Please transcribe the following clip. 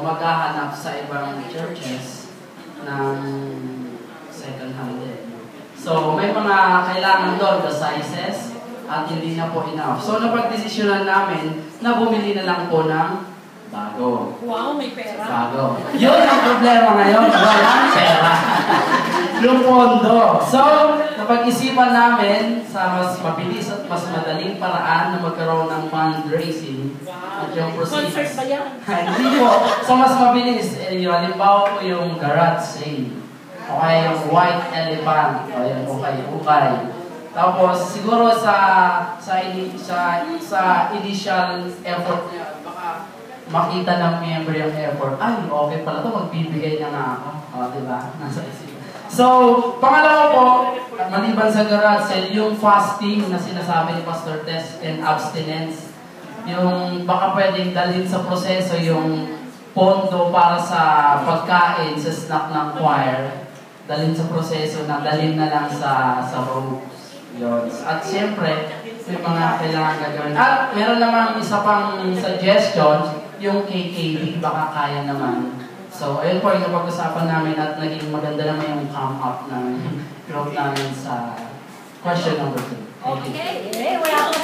maghahanap sa ibang churches ng second hand din. So, may mga kailangan doon, the sizes, at hindi na po enough. So, napag-desisyonan namin na bumili na lang po ng bago. Wow, may pera. Bago. Yun ang problema ngayon, walang pera. Yung pondo. So, napag-isipan namin sa mas mabilis at mas madaling paraan na magkaroon ng fundraising. Wow. At yung proceeds. Concert ba yan? Hindi po. So, mas mabilis. Halimbawa po yung garage sale. O kaya yung white elephant. O yung ukay-ukay. Tapos, siguro sa initial effort niya, baka makita ng member yung effort. Ay, okay pala ito. Magbibigay na nga ako. O, diba? Nasa isip. So, pangalawa po, maliban sa garage sale, yung fasting na sinasabi ni Pastor Tess and abstinence, yung baka pwedeng dalhin sa proseso yung pondo para sa pagkain, sa snack ng choir, dalhin sa proseso na dalhin na lang sa robes. Yun. At siyempre, may mga kailangan gagawin. At meron namang isa pang suggestion, yung KKD, baka kaya naman. So, ayun po yung napag-usapan namin at naging maganda naman yung come up ng group namin sa question number 2. Okay. Wala akong